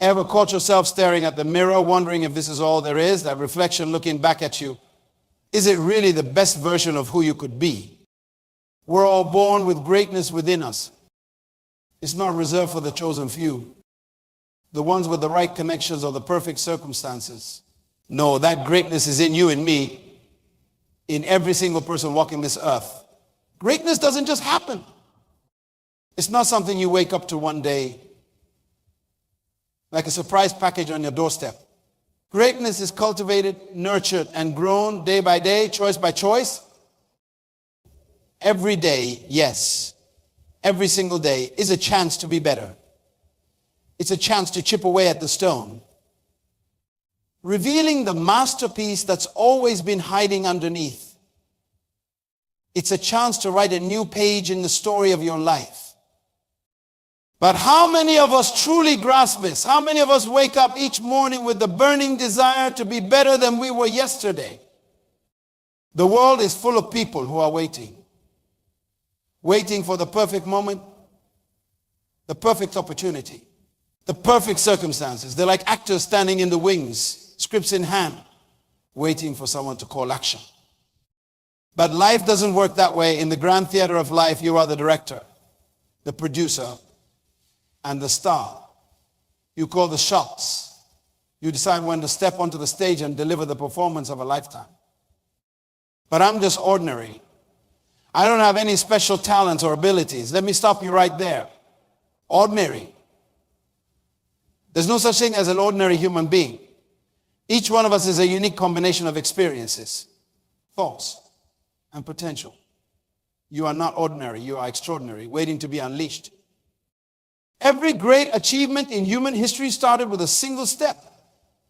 Ever caught yourself staring at the mirror, wondering if this is all there is, that reflection looking back at you? Is it really the best version of who you could be? We're all born with greatness within us. It's not reserved for the chosen few, the ones with the right connections or the perfect circumstances. No, that greatness is in you and me, in every single person walking this earth. Greatness doesn't just happen. It's not something you wake up to one day, like a surprise package on your doorstep. Greatness is cultivated, nurtured, and grown day by day, choice by choice. Every day, yes, every single day is a chance to be better. It's a chance to chip away at the stone, revealing the masterpiece that's always been hiding underneath. It's a chance to write a new page in the story of your life. But how many of us truly grasp this? How many of us wake up each morning with the burning desire to be better than we were yesterday? The world is full of people who are waiting for the perfect moment, the perfect opportunity, the perfect circumstances. They're like actors standing in the wings, scripts in hand, waiting for someone to call action. But life doesn't work that way. In the grand theater of life, you are the director, the producer, and the star. You call the shots. You decide when to step onto the stage and deliver the performance of a lifetime. But I'm just ordinary. I don't have any special talents or abilities. Let me stop you right there. Ordinary. There's no such thing as an ordinary human being. Each one of us is a unique combination of experiences, thoughts, and potential. You are not ordinary. You are extraordinary, waiting to be unleashed. Every great achievement in human history started with a single step,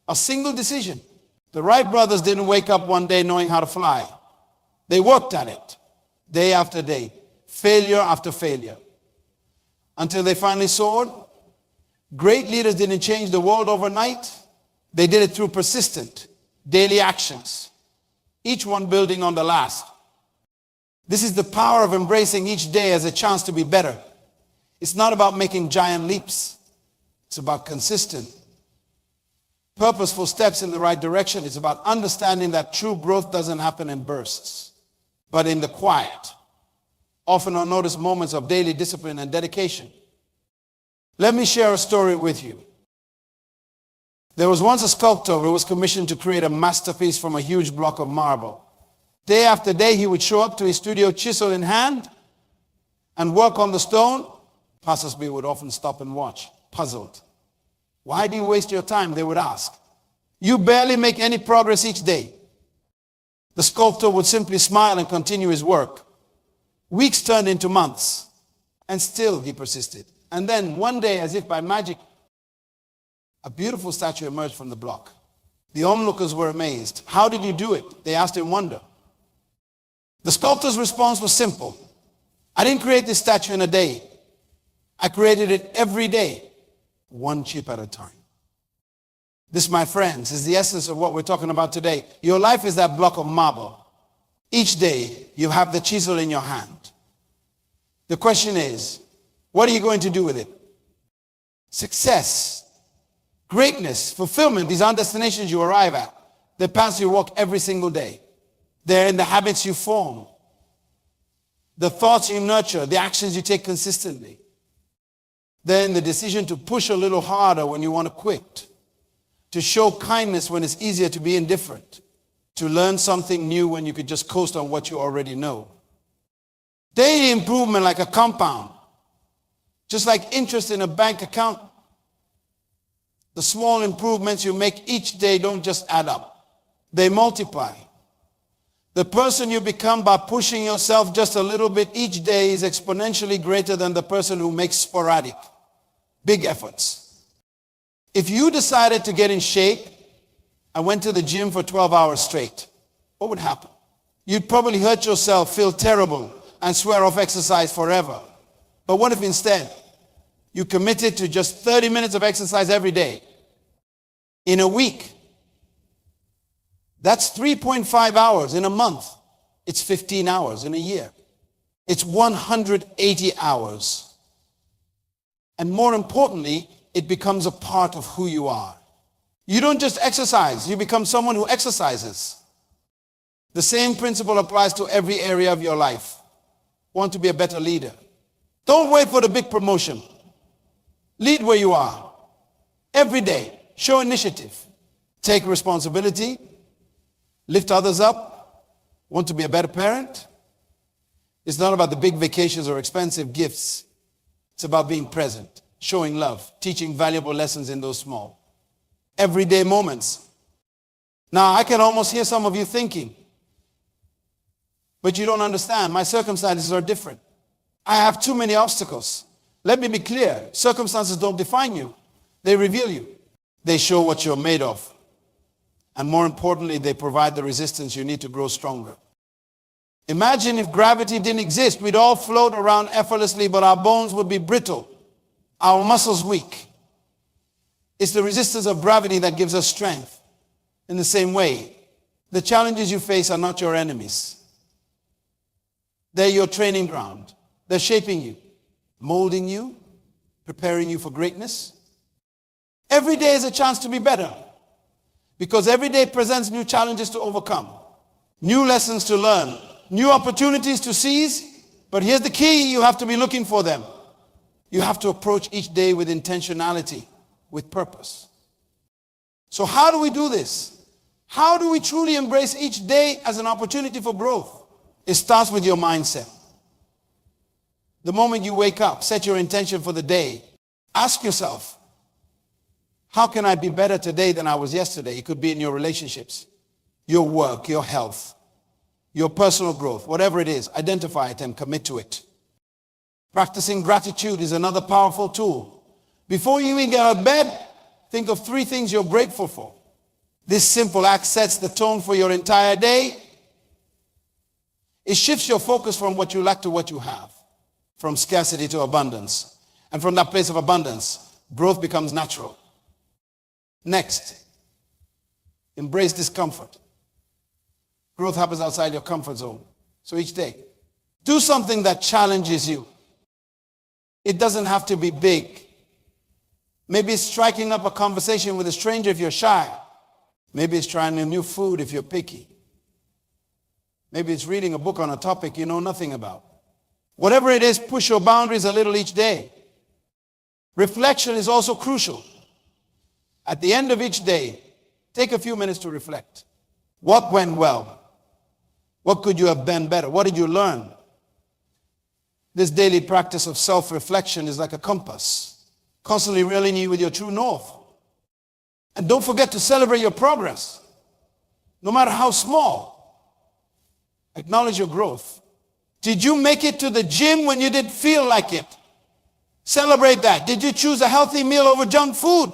a single decision. The Wright brothers didn't wake up one day knowing how to fly. They worked at it, day after day, failure after failure, until they finally soared. Great leaders didn't change the world overnight. They did it through persistent, daily actions, each one building on the last. This is the power of embracing each day as a chance to be better. It's not about making giant leaps. It's about consistent, purposeful steps in the right direction. It's about understanding that true growth doesn't happen in bursts, but in the quiet, often unnoticed moments of daily discipline and dedication. Let me share a story with you. There was once a sculptor who was commissioned to create a masterpiece from a huge block of marble. Day after day, he would show up to his studio, chisel in hand, and work on the stone. Passers-by would often stop and watch, puzzled. Why do you waste your time? They would ask. You barely make any progress each day. The sculptor would simply smile and continue his work. Weeks turned into months, and still he persisted. And then one day, as if by magic, a beautiful statue emerged from the block. The onlookers were amazed. How did you do it? They asked in wonder. The sculptor's response was simple. I didn't create this statue in a day. I created it every day, one chip at a time. This, my friends, is the essence of what we're talking about today. Your life is that block of marble. Each day, you have the chisel in your hand. The question is, what are you going to do with it? Success, greatness, fulfillment, these aren't destinations you arrive at. They're paths you walk every single day. They're in the habits you form, the thoughts you nurture, the actions you take consistently. Then the decision to push a little harder when you want to quit, to show kindness when it's easier to be indifferent, to learn something new when you could just coast on what you already know. Daily improvement like a compound, just like interest in a bank account. The small improvements you make each day don't just add up. They multiply. The person you become by pushing yourself just a little bit each day is exponentially greater than the person who makes sporadic, big efforts. If you decided to get in shape and went to the gym for 12 hours straight, what would happen? You'd probably hurt yourself, feel terrible, and swear off exercise forever. But what if instead you committed to just 30 minutes of exercise every day? In a week, that's 3.5 hours in a month. It's 15 hours in a year. It's 180 hours. And more importantly, it becomes a part of who you are. You don't just exercise, you become someone who exercises. The same principle applies to every area of your life. Want to be a better leader? Don't wait for the big promotion. Lead where you are. Every day, show initiative. Take responsibility. Lift others up. Want to be a better parent? It's not about the big vacations or expensive gifts. It's about being present, showing love, teaching valuable lessons in those small, everyday moments. Now, I can almost hear some of you thinking, but you don't understand. My circumstances are different. I have too many obstacles. Let me be clear. Circumstances don't define you. They reveal you. They show what you're made of. And more importantly, they provide the resistance you need to grow stronger. Imagine if gravity didn't exist. We'd all float around effortlessly, but our bones would be brittle, our muscles weak. It's the resistance of gravity that gives us strength. In the same way, the challenges you face are not your enemies. They're your training ground. They're shaping you, molding you, preparing you for greatness. Every day is a chance to be better, because every day presents new challenges to overcome, new lessons to learn, new opportunities to seize. But here's the key: you have to be looking for them. You have to approach each day with intentionality, with purpose. So how do we do this? How do we truly embrace each day as an opportunity for growth? It starts with your mindset. The moment you wake up, set your intention for the day. Ask yourself, how can I be better today than I was yesterday? It could be in your relationships, your work, your health, your personal growth, whatever it is. Identify it and commit to it. Practicing gratitude is another powerful tool. Before you even get out of bed, think of 3 things you're grateful for. This simple act sets the tone for your entire day. It shifts your focus from what you lack to what you have, from scarcity to abundance. And from that place of abundance, growth becomes natural. Next, embrace discomfort. Growth happens outside your comfort zone. So each day, do something that challenges you. It doesn't have to be big. Maybe it's striking up a conversation with a stranger if you're shy. Maybe it's trying a new food if you're picky. Maybe it's reading a book on a topic you know nothing about. Whatever it is, push your boundaries a little each day. Reflection is also crucial. At the end of each day, take a few minutes to reflect. What went well? What could you have done better? What did you learn? This daily practice of self-reflection is like a compass, constantly reeling you with your true north. And don't forget to celebrate your progress, no matter how small. Acknowledge your growth. Did you make it to the gym when you didn't feel like it? Celebrate that. Did you choose a healthy meal over junk food?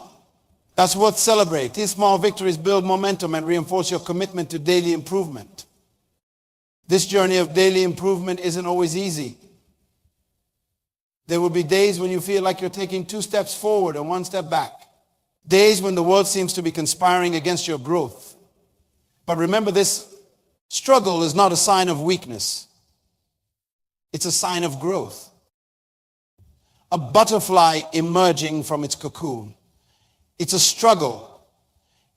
That's worth celebrating. These small victories build momentum and reinforce your commitment to daily improvement. This journey of daily improvement isn't always easy. There will be days when you feel like you're taking 2 steps forward and 1 step back. Days when the world seems to be conspiring against your growth. But remember, this struggle is not a sign of weakness. It's a sign of growth. A butterfly emerging from its cocoon. It's a struggle.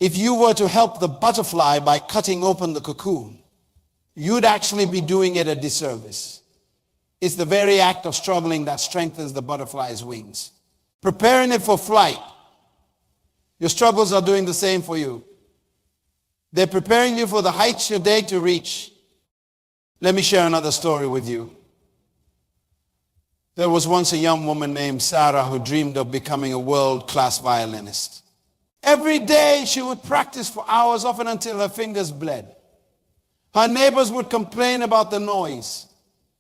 If you were to help the butterfly by cutting open the cocoon, you'd actually be doing it a disservice. It's the very act of struggling that strengthens the butterfly's wings, preparing it for flight. Your struggles are doing the same for you. They're preparing you for the heights you're dared to reach. Let me share another story with you. There was once a young woman named Sarah who dreamed of becoming a world-class violinist. Every day she would practice for hours, often until her fingers bled. Her neighbors would complain about the noise.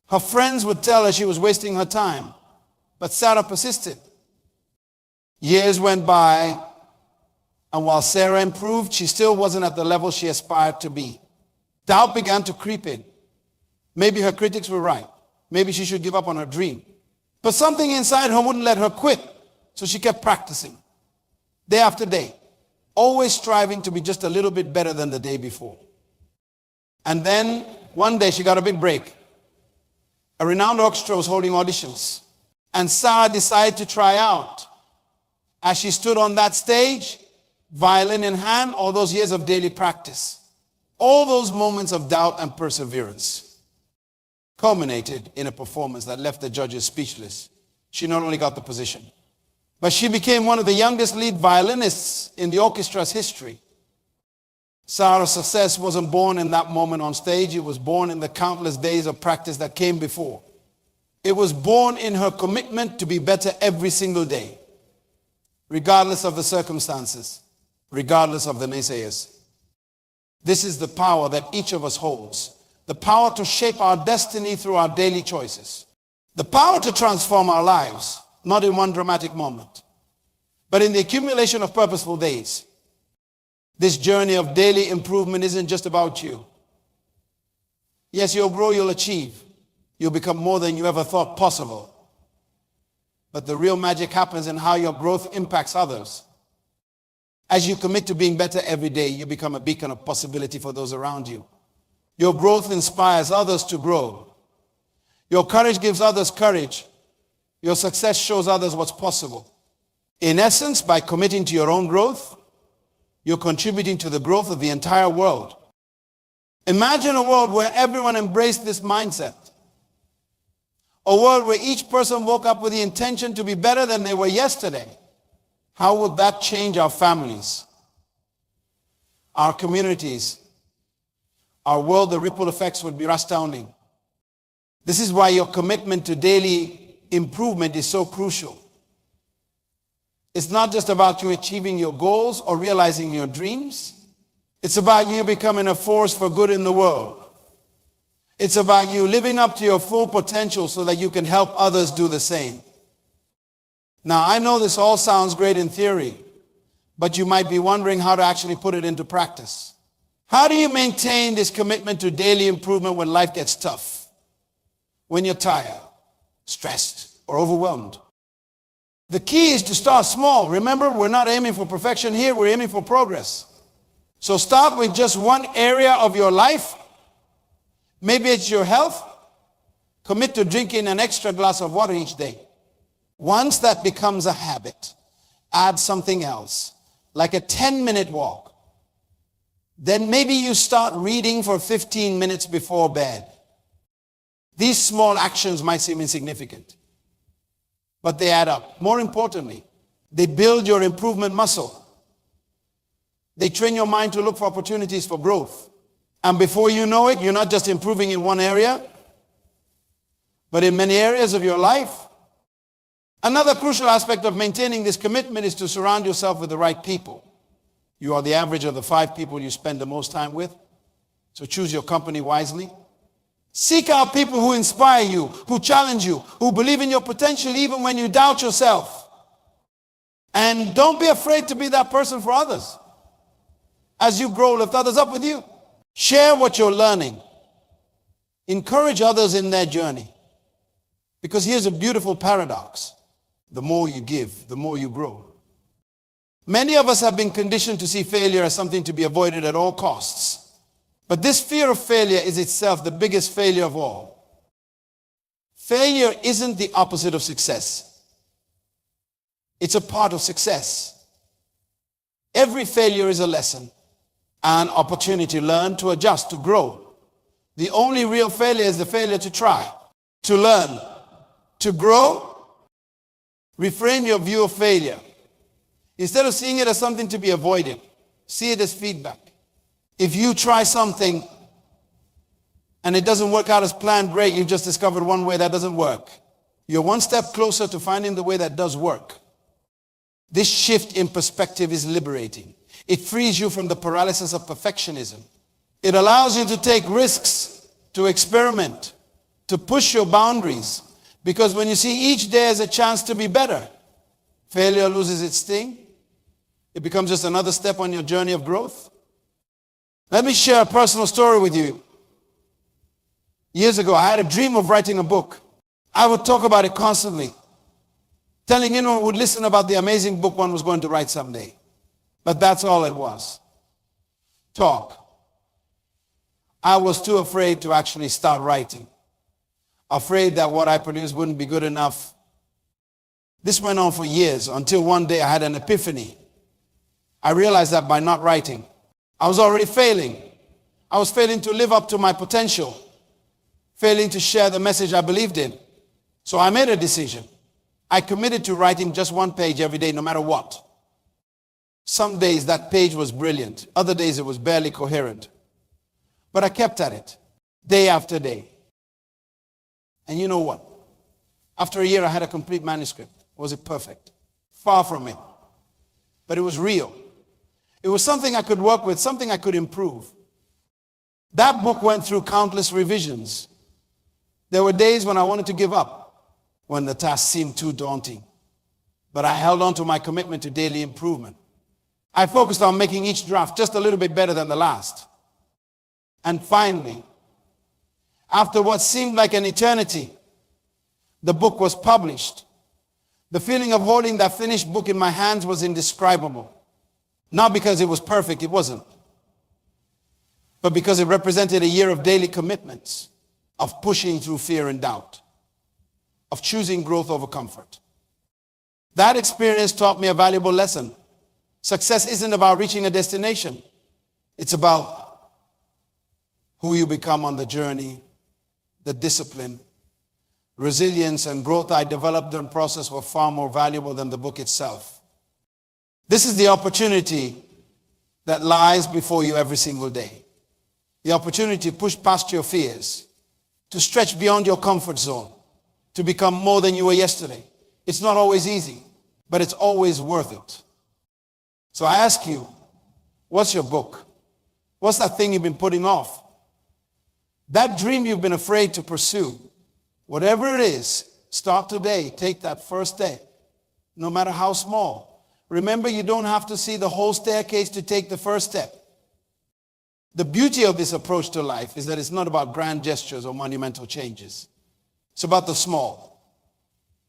Her friends would tell her she was wasting her time. But Sarah persisted. Years went by, and while Sarah improved, she still wasn't at the level she aspired to be. Doubt began to creep in. Maybe her critics were right. Maybe she should give up on her dream. But something inside her wouldn't let her quit, so she kept practicing, day after day, always striving to be just a little bit better than the day before. And then, one day, she got a big break. A renowned orchestra was holding auditions, and Sarah decided to try out. as she stood on that stage, violin in hand, all those years of daily practice, all those moments of doubt and perseverance culminated in a performance that left the judges speechless. She not only got the position, but she became one of the youngest lead violinists in the orchestra's history. Sarah's success wasn't born in that moment on stage. It was born in the countless days of practice that came before. It was born in her commitment to be better every single day, regardless of the circumstances, regardless of the naysayers. This is the power that each of us holds, the power to shape our destiny through our daily choices, the power to transform our lives, not in one dramatic moment, but in the accumulation of purposeful days. This journey of daily improvement isn't just about you. Yes, you'll grow, you'll achieve. You'll become more than you ever thought possible. But the real magic happens in how your growth impacts others. As you commit to being better every day, you become a beacon of possibility for those around you. Your growth inspires others to grow. Your courage gives others courage. Your success shows others what's possible. In essence, by committing to your own growth, you're contributing to the growth of the entire world. Imagine a world where everyone embraced this mindset. A world where each person woke up with the intention to be better than they were yesterday. How would that change our families, our communities, our world? The ripple effects would be astounding. This is why your commitment to daily improvement is so crucial. It's not just about you achieving your goals or realizing your dreams. It's about you becoming a force for good in the world. It's about you living up to your full potential so that you can help others do the same. Now, I know this all sounds great in theory, but you might be wondering how to actually put it into practice. How do you maintain this commitment to daily improvement when life gets tough? When you're tired, stressed, or overwhelmed? The key is to start small. Remember, we're not aiming for perfection here, we're aiming for progress. So start with just one area of your life. Maybe it's your health. Commit to drinking an extra glass of water each day. Once that becomes a habit, add something else, like a 10-minute walk. Then maybe you start reading for 15 minutes before bed. These small actions might seem insignificant, but they add up. More importantly, they build your improvement muscle. They train your mind to look for opportunities for growth. And before you know it, you're not just improving in one area, but in many areas of your life. Another crucial aspect of maintaining this commitment is to surround yourself with the right people. You are the average of the 5 people you spend the most time with, so choose your company wisely. Seek out people who inspire you, who challenge you, who believe in your potential even when you doubt yourself. And don't be afraid to be that person for others. As you grow, lift others up with you. Share what you're learning. Encourage others in their journey. Because here's a beautiful paradox. The more you give, the more you grow. Many of us have been conditioned to see failure as something to be avoided at all costs. But this fear of failure is itself the biggest failure of all. Failure isn't the opposite of success. It's a part of success. Every failure is a lesson, an opportunity to learn, to adjust, to grow. The only real failure is the failure to try, to learn, to grow. Reframe your view of failure. Instead of seeing it as something to be avoided, see it as feedback. If you try something and it doesn't work out as planned, great, you've just discovered one way that doesn't work. You're one step closer to finding the way that does work. This shift in perspective is liberating. It frees you from the paralysis of perfectionism. It allows you to take risks, to experiment, to push your boundaries. Because when you see each day as a chance to be better, failure loses its sting. It becomes just another step on your journey of growth. Let me share a personal story with you. Years ago, I had a dream of writing a book. I would talk about it constantly, telling anyone who would listen about the amazing book one was going to write someday. But that's all it was. Talk. I was too afraid to actually start writing. Afraid that what I produced wouldn't be good enough. This went on for years until one day I had an epiphany. I realized that by not writing, I was already failing. I was failing to live up to my potential, failing to share the message I believed in. So I made a decision. I committed to writing just one page every day, no matter what. Some days that page was brilliant. Other days it was barely coherent. But I kept at it, day after day. And you know what? After a year, I had a complete manuscript. Was it perfect? Far from it. But it was real. It was something I could work with, something I could improve. That book went through countless revisions. There were days when I wanted to give up, when the task seemed too daunting. But I held on to my commitment to daily improvement. I focused on making each draft just a little bit better than the last. And finally, after what seemed like an eternity, the book was published. The feeling of holding that finished book in my hands was indescribable. Not because it was perfect, it wasn't. But because it represented a year of daily commitments, of pushing through fear and doubt, of choosing growth over comfort. That experience taught me a valuable lesson. Success isn't about reaching a destination. It's about who you become on the journey, the discipline, resilience, and growth I developed in the process were far more valuable than the book itself. This is the opportunity that lies before you every single day. The opportunity to push past your fears, to stretch beyond your comfort zone, to become more than you were yesterday. It's not always easy, but it's always worth it. So I ask you, what's your book? What's that thing you've been putting off? That dream you've been afraid to pursue, whatever it is, start today. Take that first step, no matter how small. Remember, you don't have to see the whole staircase to take the first step. The beauty of this approach to life is that it's not about grand gestures or monumental changes. It's about the small,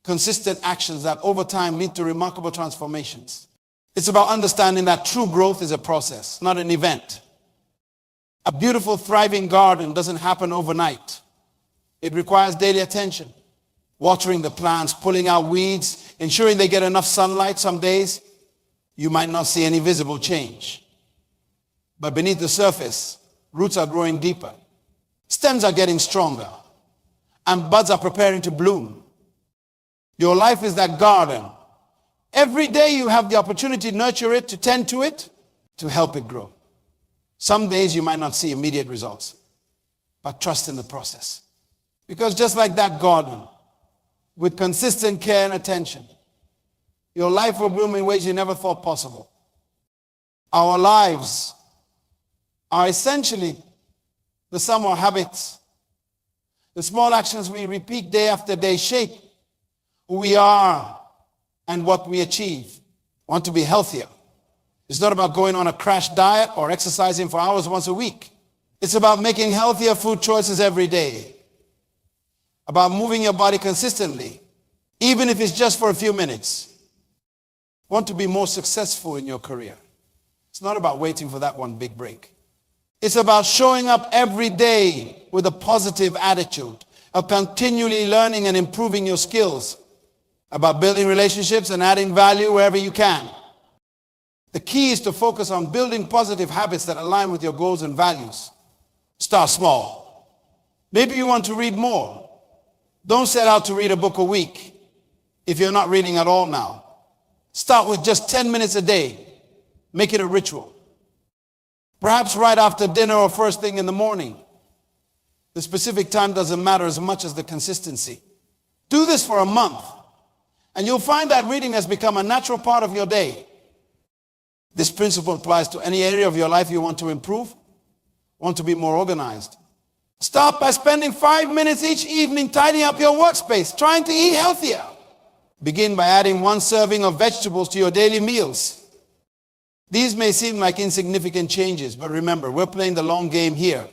consistent actions that over time lead to remarkable transformations. It's about understanding that true growth is a process, not an event. A beautiful, thriving garden doesn't happen overnight. It requires daily attention, watering the plants, pulling out weeds, ensuring they get enough sunlight. Some days, you might not see any visible change. But beneath the surface, roots are growing deeper. Stems are getting stronger. And buds are preparing to bloom. Your life is that garden. Every day you have the opportunity to nurture it, to tend to it, to help it grow. Some days you might not see immediate results, but trust in the process. Because just like that garden, with consistent care and attention, your life will bloom in ways you never thought possible. Our lives are essentially the sum of habits. The small actions we repeat day after day shape who we are and what we achieve. Want to be healthier. It's not about going on a crash diet or exercising for hours once a week. It's about making healthier food choices every day. About moving your body consistently, even if it's just for a few minutes. Want to be more successful in your career. It's not about waiting for that one big break. It's about showing up every day with a positive attitude, of continually learning and improving your skills, about building relationships and adding value wherever you can. The key is to focus on building positive habits that align with your goals and values. Start small. Maybe you want to read more. Don't set out to read a book a week if you're not reading at all now. Start with just 10 minutes a day. Make it a ritual. Perhaps right after dinner or first thing in the morning. The specific time doesn't matter as much as the consistency. Do this for a month, and you'll find that reading has become a natural part of your day. This principle applies to any area of your life you want to improve, want to be more organized. Start by spending 5 minutes each evening tidying up your workspace, trying to eat healthier. Begin by adding 1 serving of vegetables to your daily meals. These may seem like insignificant changes, but remember, we're playing the long game here.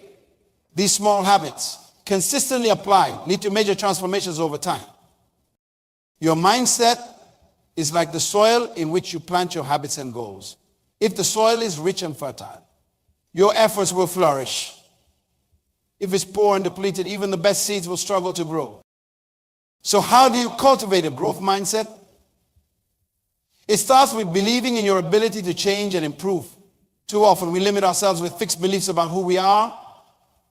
These small habits, consistently applied, lead to major transformations over time. Your mindset is like the soil in which you plant your habits and goals. If the soil is rich and fertile, your efforts will flourish. If it's poor and depleted, even the best seeds will struggle to grow. So how do you cultivate a growth mindset? It starts with believing in your ability to change and improve. Too often we limit ourselves with fixed beliefs about who we are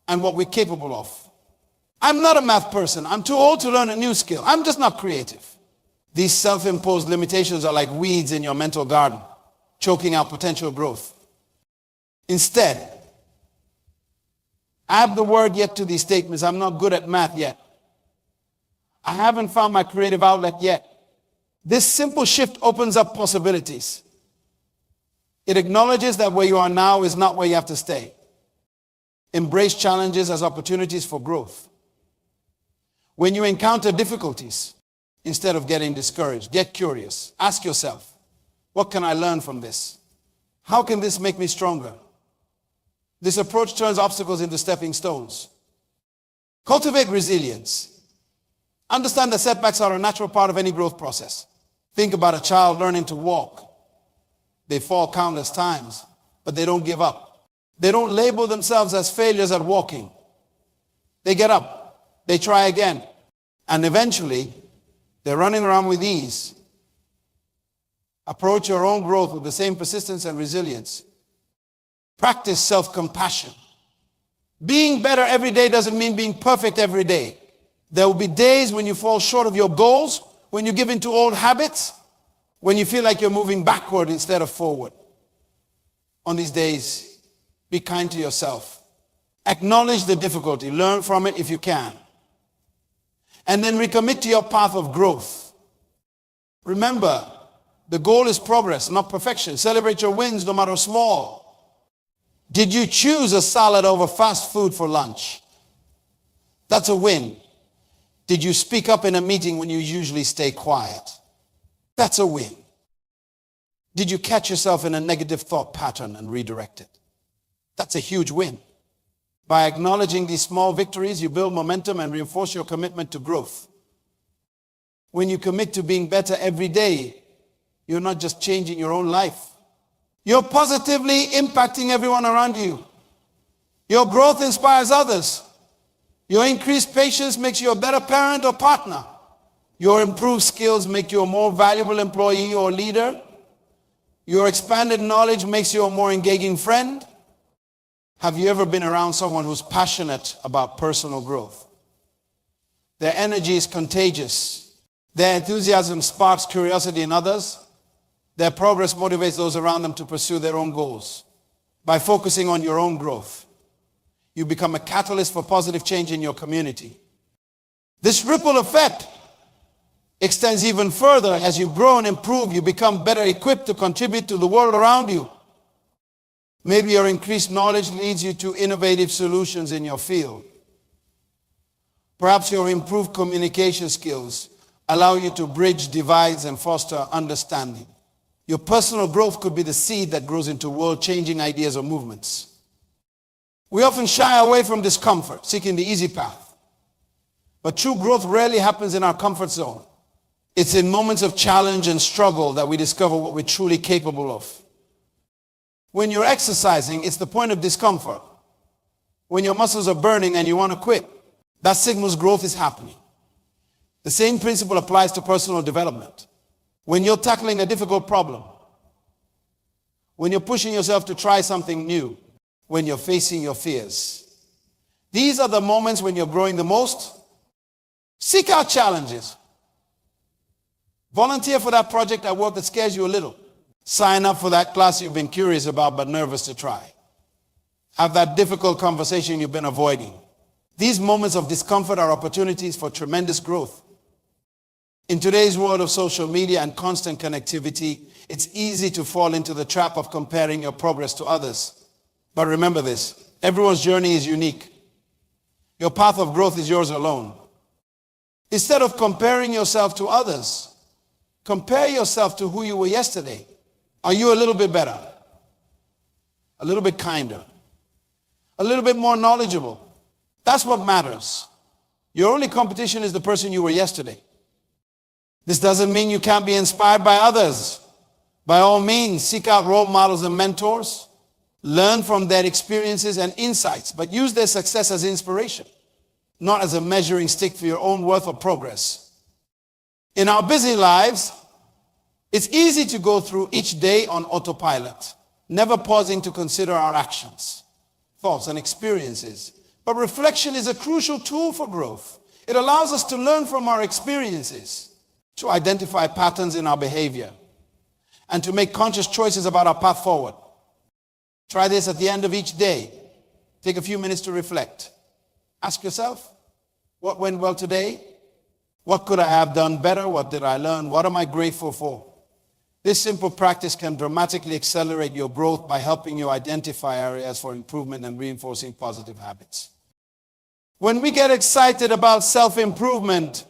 and what we're capable of. I'm not a math person. I'm too old to learn a new skill. I'm just not creative. These self-imposed limitations are like weeds in your mental garden, choking out potential growth. Instead, add the word yet to these statements. I'm not good at math yet. I haven't found my creative outlet yet. This simple shift opens up possibilities. It acknowledges that where you are now is not where you have to stay. Embrace challenges as opportunities for growth. When you encounter difficulties, instead of getting discouraged, get curious. Ask yourself, what can I learn from this? How can this make me stronger? This approach turns obstacles into stepping stones. Cultivate resilience. Understand that setbacks are a natural part of any growth process. Think about a child learning to walk. They fall countless times, but they don't give up. They don't label themselves as failures at walking. They get up, they try again, and eventually they're running around with ease. Approach your own growth with the same persistence and resilience. Practice self-compassion. Being better every day doesn't mean being perfect every day. There will be days when you fall short of your goals, when you give into old habits, when you feel like you're moving backward instead of forward. On these days, be kind to yourself. Acknowledge the difficulty. Learn from it if you can. And then recommit to your path of growth. Remember, the goal is progress, not perfection. Celebrate your wins, no matter small. Did you choose a salad over fast food for lunch? That's a win. Did you speak up in a meeting when you usually stay quiet? That's a win. Did you catch yourself in a negative thought pattern and redirect it? That's a huge win. By acknowledging these small victories, you build momentum and reinforce your commitment to growth. When you commit to being better every day, you're not just changing your own life. You're positively impacting everyone around you. Your growth inspires others. Your increased patience makes you a better parent or partner. Your improved skills make you a more valuable employee or leader. Your expanded knowledge makes you a more engaging friend. Have you ever been around someone who's passionate about personal growth? Their energy is contagious. Their enthusiasm sparks curiosity in others. Their progress motivates those around them to pursue their own goals. By focusing on your own growth, you become a catalyst for positive change in your community. This ripple effect extends even further. As you grow and improve, you become better equipped to contribute to the world around you. Maybe your increased knowledge leads you to innovative solutions in your field. Perhaps your improved communication skills allow you to bridge divides and foster understanding. Your personal growth could be the seed that grows into world-changing ideas or movements. We often shy away from discomfort, seeking the easy path. But true growth rarely happens in our comfort zone. It's in moments of challenge and struggle that we discover what we're truly capable of. When you're exercising, it's the point of discomfort. When your muscles are burning and you want to quit, that signals growth is happening. The same principle applies to personal development. When you're tackling a difficult problem, when you're pushing yourself to try something new, when you're facing your fears. These are the moments when you're growing the most. Seek out challenges. Volunteer for that project at work that scares you a little. Sign up for that class you've been curious about but nervous to try. Have that difficult conversation you've been avoiding. These moments of discomfort are opportunities for tremendous growth. In today's world of social media and constant connectivity, it's easy to fall into the trap of comparing your progress to others. But remember this, everyone's journey is unique. Your path of growth is yours alone. Instead of comparing yourself to others, compare yourself to who you were yesterday. Are you a little bit better? A little bit kinder? A little bit more knowledgeable? That's what matters. Your only competition is the person you were yesterday. This doesn't mean you can't be inspired by others. By all means, seek out role models and mentors. Learn from their experiences and insights, but use their success as inspiration, not as a measuring stick for your own worth or progress. In our busy lives, It's easy to go through each day on autopilot, never pausing to consider our actions, thoughts, and experiences. But reflection is a crucial tool for growth. It allows us to learn from our experiences, to identify patterns in our behavior, and to make conscious choices about our path forward. Try this at the end of each day. Take a few minutes to reflect. Ask yourself, what went well today? What could I have done better? What did I learn? What am I grateful for? This simple practice can dramatically accelerate your growth by helping you identify areas for improvement and reinforcing positive habits. When we get excited about self-improvement,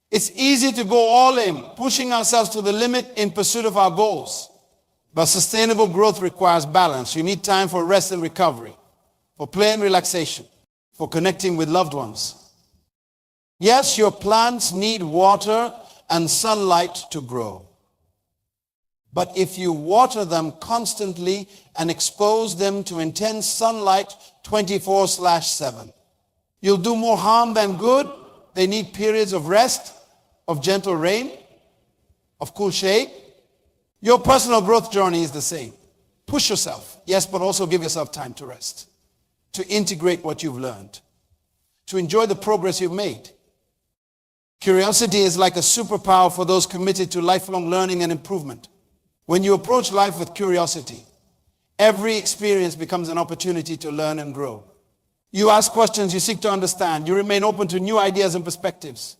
it's easy to go all in, pushing ourselves to the limit in pursuit of our goals. But sustainable growth requires balance. You need time for rest and recovery, for play and relaxation, for connecting with loved ones. Yes, your plants need water and sunlight to grow. But if you water them constantly and expose them to intense sunlight 24/7, you'll do more harm than good. They need periods of rest, of gentle rain, of cool shade. Your personal growth journey is the same. Push yourself, yes, but also give yourself time to rest, to integrate what you've learned, to enjoy the progress you've made. Curiosity is like a superpower for those committed to lifelong learning and improvement. When you approach life with curiosity, every experience becomes an opportunity to learn and grow. You ask questions, you seek to understand, you remain open to new ideas and perspectives.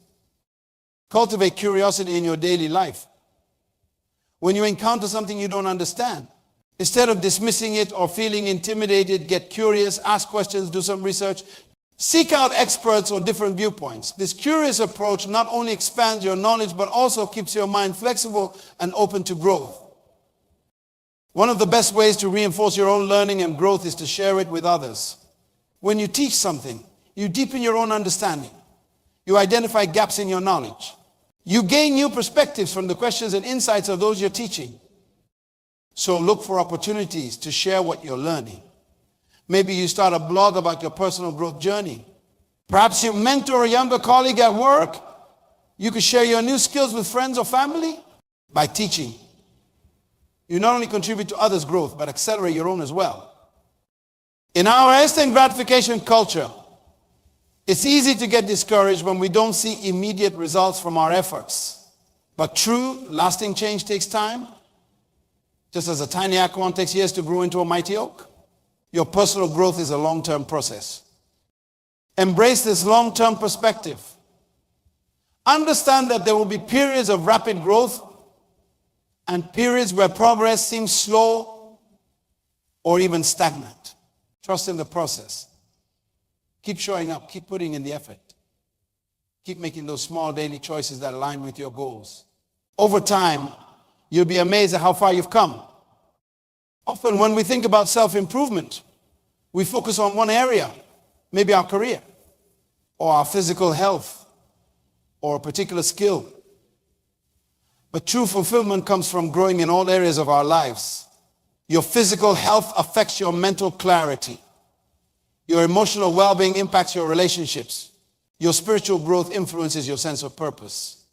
Cultivate curiosity in your daily life. When you encounter something you don't understand, instead of dismissing it or feeling intimidated, get curious, ask questions, do some research. Seek out experts or different viewpoints. This curious approach not only expands your knowledge, but also keeps your mind flexible and open to growth. One of the best ways to reinforce your own learning and growth is to share it with others. When you teach something, you deepen your own understanding. You identify gaps in your knowledge. You gain new perspectives from the questions and insights of those you're teaching. So look for opportunities to share what you're learning. Maybe you start a blog about your personal growth journey. Perhaps you mentor a younger colleague at work. You could share your new skills with friends or family by teaching. You not only contribute to others' growth, but accelerate your own as well. In our instant gratification culture, it's easy to get discouraged when we don't see immediate results from our efforts. But true, lasting change takes time. Just as a tiny acorn takes years to grow into a mighty oak. Your personal growth is a long-term process. Embrace this long-term perspective. Understand that there will be periods of rapid growth and periods where progress seems slow or even stagnant. Trust in the process. Keep showing up. Keep putting in the effort. Keep making those small daily choices that align with your goals. Over time, you'll be amazed at how far you've come. Often when we think about self-improvement, we focus on one area, maybe our career, or our physical health, or a particular skill. But true fulfillment comes from growing in all areas of our lives. Your physical health affects your mental clarity. Your emotional well-being impacts your relationships. Your spiritual growth influences your sense of purpose.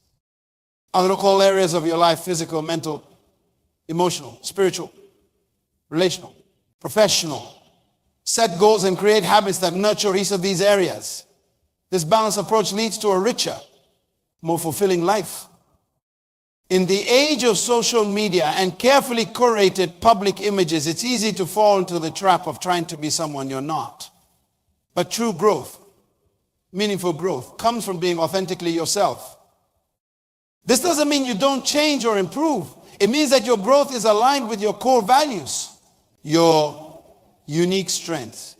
I'll look all areas of your life: physical, mental, emotional, spiritual, relational, professional. Set goals and create habits that nurture each of these areas. This balanced approach leads to a richer, more fulfilling life. In the age of social media and carefully curated public images, it's easy to fall into the trap of trying to be someone you're not. But true growth, meaningful growth, comes from being authentically yourself. This doesn't mean you don't change or improve. It means that your growth is aligned with your core values, your unique strengths,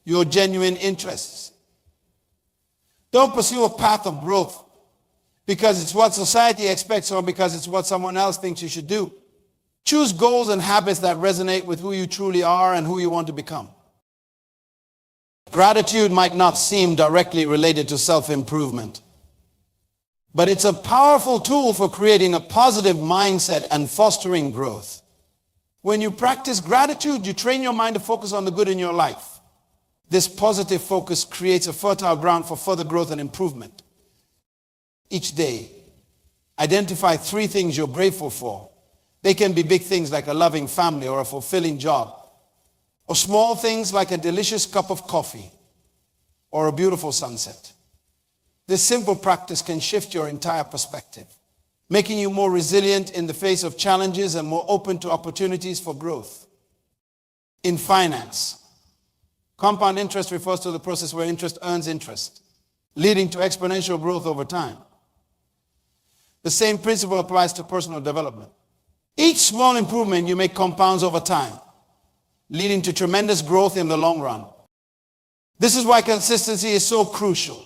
your genuine interests. Don't pursue a path of growth because it's what society expects or because it's what someone else thinks you should do. Choose goals and habits that resonate with who you truly are and who you want to become. Gratitude might not seem directly related to self-improvement, but it's a powerful tool for creating a positive mindset and fostering growth. When you practice gratitude, you train your mind to focus on the good in your life. This positive focus creates a fertile ground for further growth and improvement. Each day, Identify 3 things you're grateful for. They can be big things like a loving family or a fulfilling job, or small things like a delicious cup of coffee or a beautiful sunset. This simple practice can shift your entire perspective, making you more resilient in the face of challenges and more open to opportunities for growth. In finance, compound interest refers to the process where interest earns interest, leading to exponential growth over time. The same principle applies to personal development. Each small improvement you make compounds over time, leading to tremendous growth in the long run. This is why consistency is so crucial.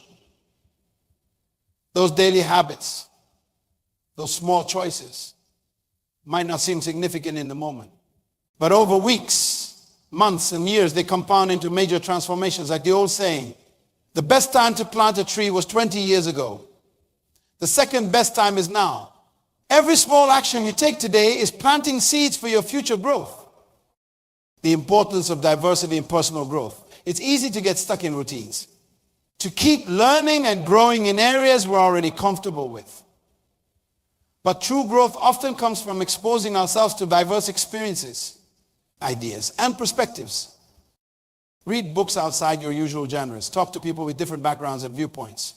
Those daily habits, those small choices, might not seem significant in the moment, but over weeks, months, and years, they compound into major transformations. Like the old saying, the best time to plant a tree was 20 years ago. The second best time is now. Every small action you take today is planting seeds for your future growth. The importance of diversity in personal growth. It's easy to get stuck in routines, to keep learning and growing in areas we're already comfortable with. But true growth often comes from exposing ourselves to diverse experiences, ideas, and perspectives. Read books outside your usual genres. Talk to people with different backgrounds and viewpoints.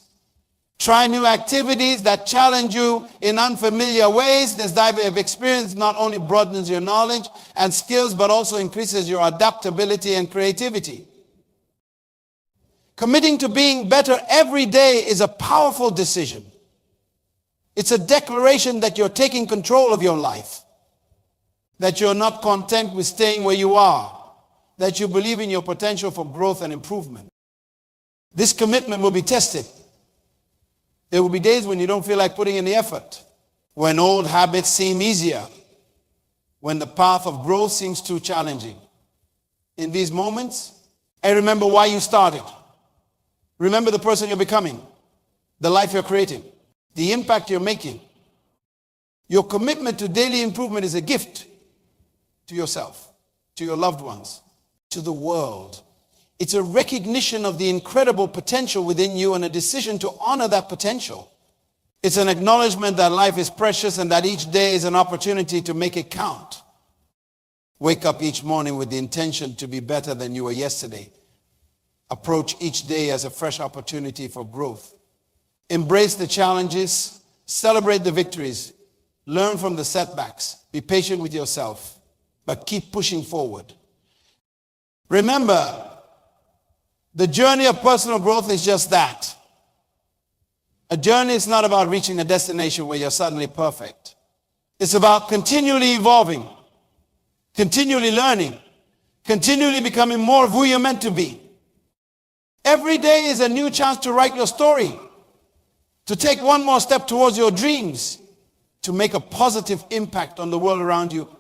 Try new activities that challenge you in unfamiliar ways. This type of experience not only broadens your knowledge and skills, but also increases your adaptability and creativity. Committing to being better every day is a powerful decision. It's a declaration that you're taking control of your life, that you're not content with staying where you are, that you believe in your potential for growth and improvement. This commitment will be tested. There will be days when you don't feel like putting in the effort, when old habits seem easier, when the path of growth seems too challenging. In these moments, I remember why you started. Remember the person you're becoming, the life you're creating, the impact you're making. Your commitment to daily improvement is a gift to yourself, to your loved ones, to the world. It's a recognition of the incredible potential within you and a decision to honor that potential. It's an acknowledgement that life is precious and that each day is an opportunity to make it count. Wake up each morning with the intention to be better than you were yesterday. Approach each day as a fresh opportunity for growth. Embrace the challenges, celebrate the victories, learn from the setbacks, be patient with yourself, but keep pushing forward. Remember, the journey of personal growth is just that. A journey is not about reaching a destination where you're suddenly perfect. It's about continually evolving, continually learning, continually becoming more of who you're meant to be. Every day is a new chance to write your story, to take one more step towards your dreams, to make a positive impact on the world around you.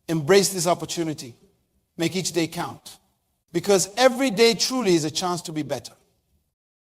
Embrace this opportunity. Make each day count. Because every day truly is a chance to be better.